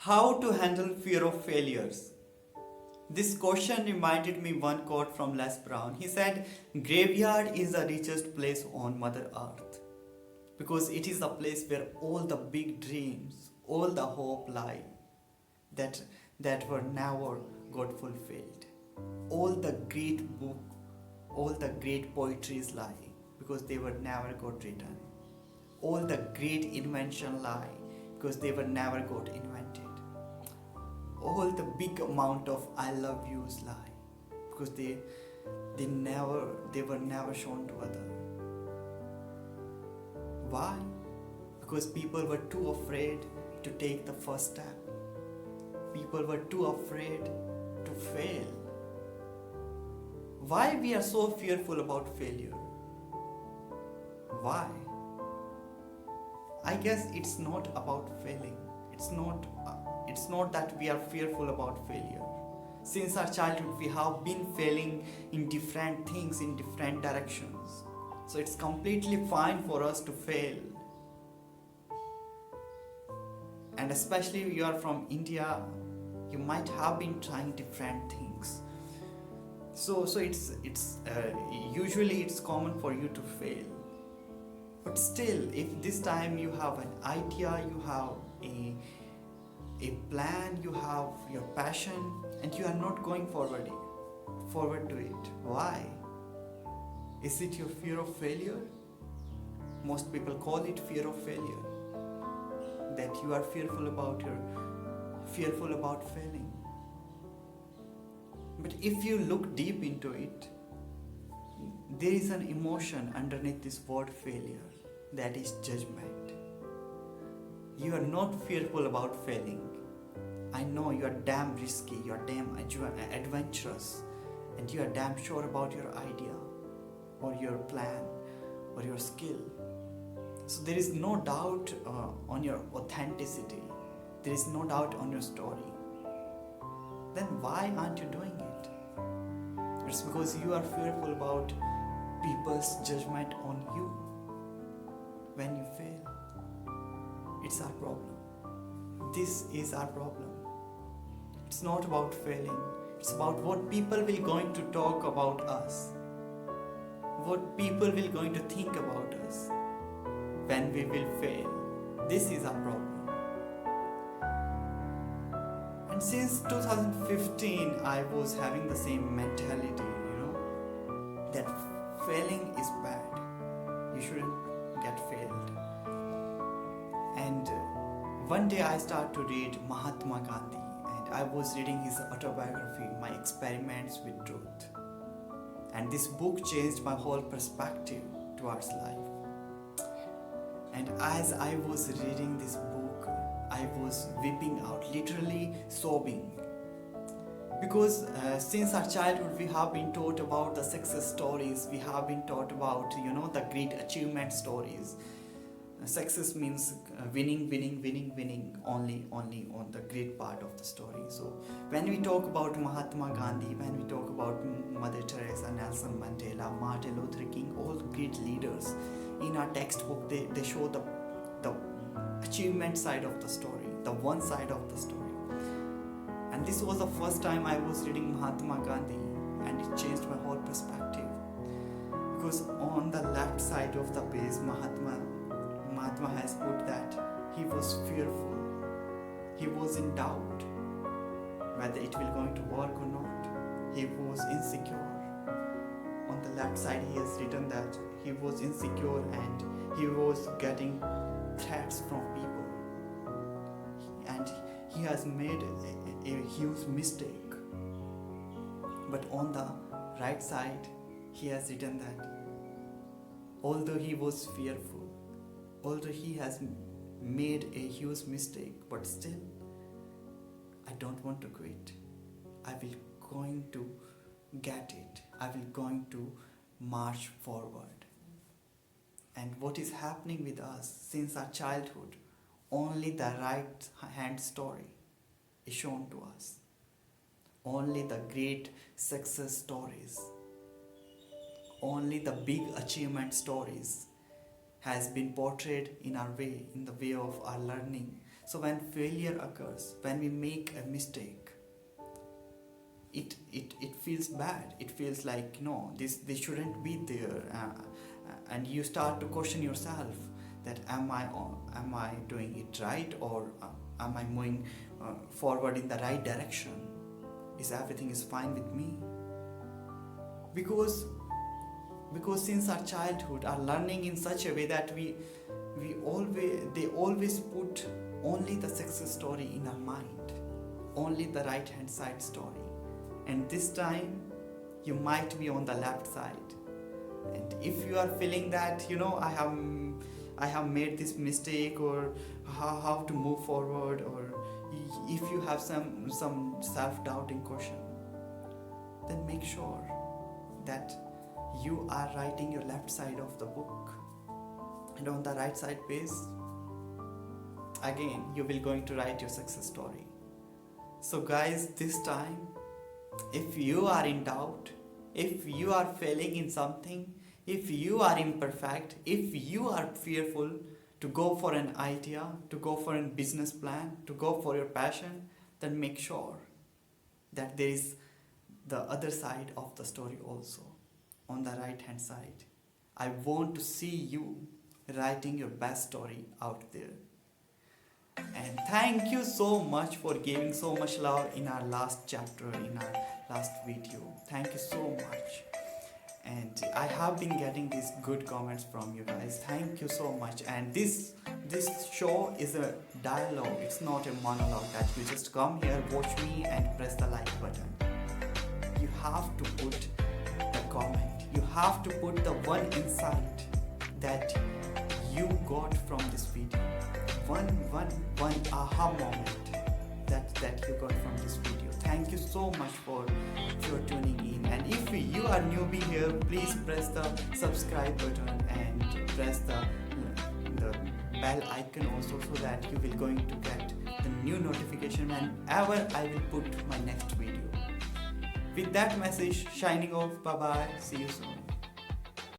How to handle fear of failures? This question reminded me one quote from Les Brown. He said, "Graveyard is the richest place on Mother Earth because it is the place where all the big dreams, all the hope lie that were never got fulfilled. All the great book, all the great poetries lie because they were never got written. All the great invention lie because they were never got invented. All the big amount of I love yous lie because they were never shown to others. Why? Because people were too afraid to take the first step. People were too afraid to fail. Why we are so fearful about failure? Why? I guess it's not about failing. It's not that we are fearful about failure. Since our childhood, we have been failing in different things, in different directions. So it's completely fine for us to fail. And especially if you are from India, you might have been trying different things. So it's usually it's common for you to fail. But still, if this time you have an idea, you have a plan, you have your passion, and you are not going forward to it. Why? Is it your fear of failure? Most people call it fear of failure. That you are fearful about failing. But if you look deep into it, there is an emotion underneath this word failure, that is judgment. You are not fearful about failing. I know you are damn risky, you are damn adventurous, and you are damn sure about your idea or your plan or your skill. So there is no doubt on your authenticity. There is no doubt on your story. Then why aren't you doing it? It's because you are fearful about people's judgment on you when you fail. It's our problem. This is our problem. It's not about failing. It's about what people will going to talk about us. What people will going to think about us when we will fail. This is our problem. And since 2015, I was having the same mentality, that failing is bad. You shouldn't get failed. And one day I started to read Mahatma Gandhi, and I was reading his autobiography, My Experiments with Truth. And this book changed my whole perspective towards life. And as I was reading this book, I was weeping out, literally sobbing. Because since our childhood, we have been taught about the success stories, we have been taught about, the great achievement stories. Success means winning only on the great part of the story. So when we talk about Mahatma Gandhi, when we talk about Mother Teresa, Nelson Mandela, Martin Luther King, all great leaders, in our textbook they show the achievement side of the story, the one side of the story. And this was the first time I was reading Mahatma Gandhi, and it changed my whole perspective. Because on the left side of the page, Mahatma has put that he was fearful. He was in doubt whether it will going to work or not. He was insecure. On the left side, he has written that he was insecure and he was getting threats from people. And he has made a huge mistake. But on the right side, he has written that although he was fearful, although he has made a huge mistake, but still, I don't want to quit. I will going to get it. I will going to march forward. And what is happening with us since our childhood, only the right hand story is shown to us. Only the great success stories, only the big achievement stories has been portrayed in the way of our learning. So when failure occurs, when we make a mistake, it feels bad. It feels like, no, this shouldn't be there, and you start to question yourself that am I doing it right, or am I moving forward in the right direction? Is everything is fine with me? Because since our childhood, our learning in such a way that they always put only the success story in our mind, only the right hand side story, and this time you might be on the left side. And if you are feeling that, I have made this mistake, or how to move forward, or if you have some self-doubting question, then make sure that you are writing your left side of the book, and on the right side page, again, you will going to write your success story. So guys, this time, if you are in doubt, if you are failing in something, if you are imperfect, if you are fearful to go for an idea, to go for a business plan, to go for your passion, then make sure that there is the other side of the story also, on the right hand side. I want to see you writing your best story out there. And thank you so much for giving so much love in our last chapter, in our last video. Thank you so much. And I have been getting these good comments from you guys. Thank you so much. And this show is a dialogue. It's not a monologue that you just come here, watch me and press the like button. You have to put the comment. You have to put the one insight that you got from this video. One aha moment that you got from this video. Thank you so much for tuning in. And if you are newbie here, please press the subscribe button and press the bell icon also, so that you will going to get the new notification whenever I will put my next video. With that message, shining off. Bye bye. See you soon.